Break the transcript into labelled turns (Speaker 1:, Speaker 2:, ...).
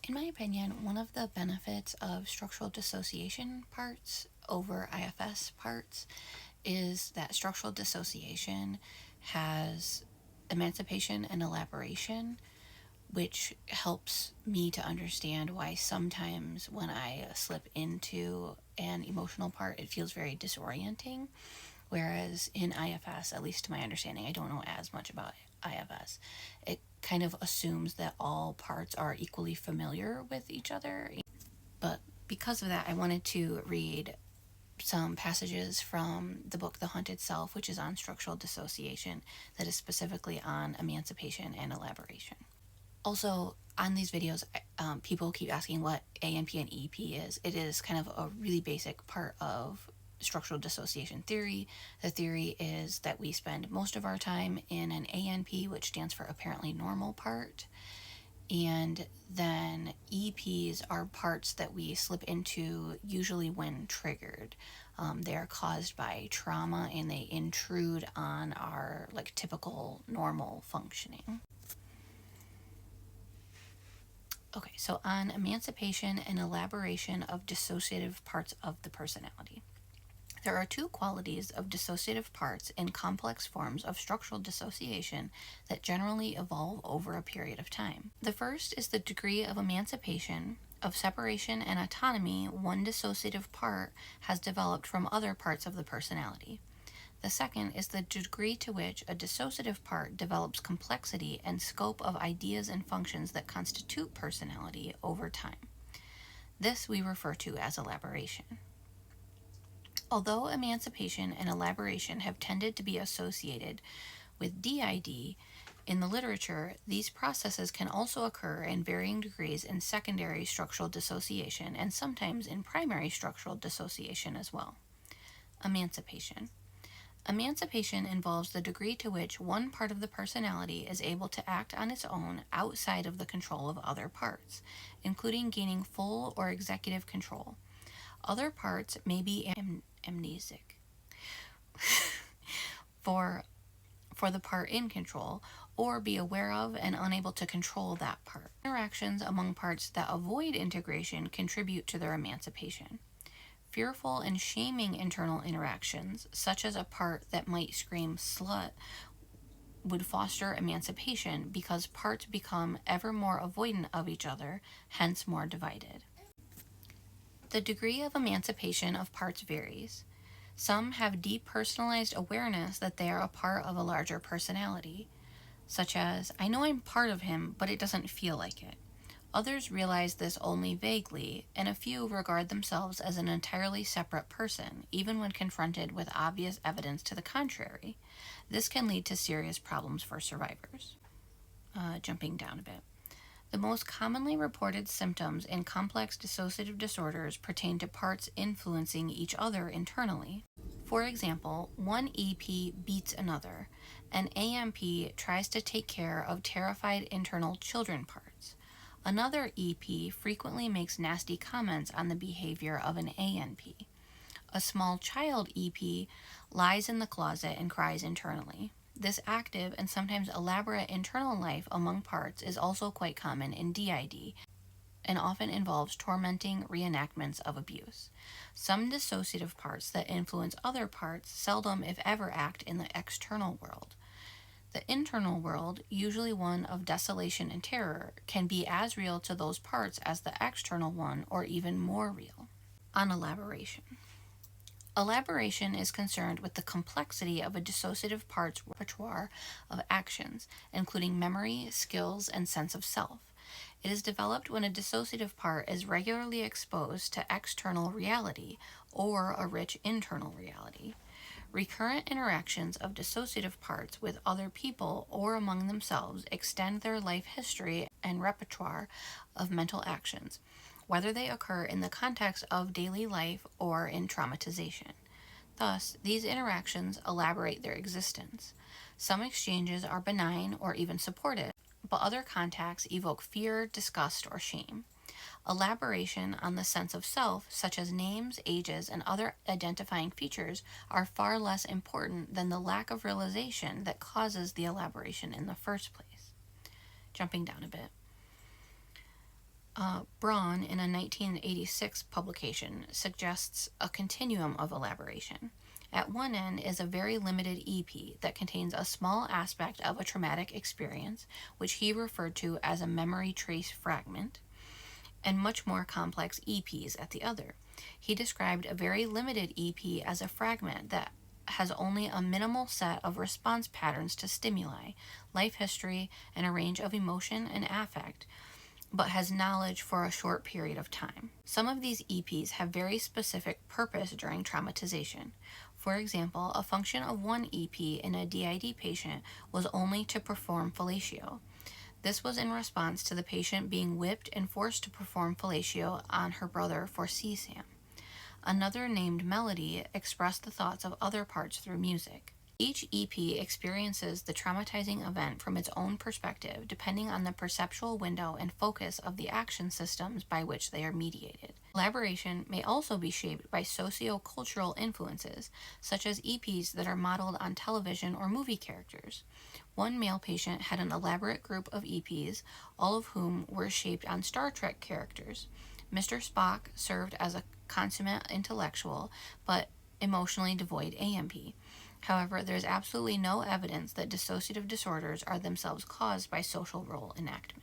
Speaker 1: In my opinion, one of the benefits of structural dissociation parts over IFS parts is that structural dissociation has emancipation and elaboration, which helps me to understand why sometimes when I slip into an emotional part, it feels very disorienting. Whereas in IFS, at least to my understanding, I don't know as much about IFS, it kind of assumes that all parts are equally familiar with each other. But because of that, I wanted to read some passages from the book The Haunted Self, which is on structural dissociation, that is specifically on emancipation and elaboration. Also, on these videos, people keep asking what ANP and EP is. It is kind of a really basic part of structural dissociation theory. The theory is that we spend most of our time in an ANP, which stands for apparently normal part, and then EPs are parts that we slip into usually when triggered. They are caused by trauma and they intrude on our typical normal functioning. Okay, so on emancipation and elaboration of dissociative parts of the personality. There are two qualities of dissociative parts in complex forms of structural dissociation that generally evolve over a period of time. The first is the degree of emancipation, of separation and autonomy one dissociative part has developed from other parts of the personality. The second is the degree to which a dissociative part develops complexity and scope of ideas and functions that constitute personality over time. This we refer to as elaboration. Although emancipation and elaboration have tended to be associated with DID, in the literature, these processes can also occur in varying degrees in secondary structural dissociation and sometimes in primary structural dissociation as well. Emancipation. Emancipation involves the degree to which one part of the personality is able to act on its own outside of the control of other parts, including gaining full or executive control. Other parts may be amnesic for the part in control, or be aware of and unable to control that part. Interactions among parts that avoid integration contribute to their emancipation. Fearful and shaming internal interactions, such as a part that might scream slut, would foster emancipation because parts become ever more avoidant of each other, hence more divided. The degree of emancipation of parts varies. Some have deep personalized awareness that they are a part of a larger personality, such as, I know I'm part of him, but it doesn't feel like it. Others realize this only vaguely, and a few regard themselves as an entirely separate person, even when confronted with obvious evidence to the contrary. This can lead to serious problems for survivors. Jumping down a bit. The most commonly reported symptoms in complex dissociative disorders pertain to parts influencing each other internally. For example, one EP beats another. An AMP tries to take care of terrified internal children parts. Another EP frequently makes nasty comments on the behavior of an ANP. A small child EP lies in the closet and cries internally. This active and sometimes elaborate internal life among parts is also quite common in DID and often involves tormenting reenactments of abuse. Some dissociative parts that influence other parts seldom, if ever, act in the external world. The internal world, usually one of desolation and terror, can be as real to those parts as the external one, or even more real. On elaboration. Elaboration is concerned with the complexity of a dissociative part's repertoire of actions, including memory, skills, and sense of self. It is developed when a dissociative part is regularly exposed to external reality or a rich internal reality. Recurrent interactions of dissociative parts with other people or among themselves extend their life history and repertoire of mental actions, whether they occur in the context of daily life or in traumatization. Thus, these interactions elaborate their existence. Some exchanges are benign or even supportive, but other contacts evoke fear, disgust, or shame. Elaboration on the sense of self, such as names, ages, and other identifying features, are far less important than the lack of realization that causes the elaboration in the first place. Jumping down a bit. Braun, in a 1986 publication, suggests a continuum of elaboration. At one end is a very limited EP that contains a small aspect of a traumatic experience, which he referred to as a memory trace fragment, and much more complex EPs at the other. He described a very limited EP as a fragment that has only a minimal set of response patterns to stimuli, life history, and a range of emotion and affect, but has knowledge for a short period of time. Some of these EPs have very specific purpose during traumatization. For example, a function of one EP in a DID patient was only to perform fellatio. This was in response to the patient being whipped and forced to perform fellatio on her brother for CSAM. Another, named Melody, expressed the thoughts of other parts through music. Each EP experiences the traumatizing event from its own perspective, depending on the perceptual window and focus of the action systems by which they are mediated. Elaboration may also be shaped by socio-cultural influences, such as EPs that are modeled on television or movie characters. One male patient had an elaborate group of EPs, all of whom were shaped on Star Trek characters. Mr. Spock served as a consummate intellectual, but emotionally devoid AMP. However, there is absolutely no evidence that dissociative disorders are themselves caused by social role enactment.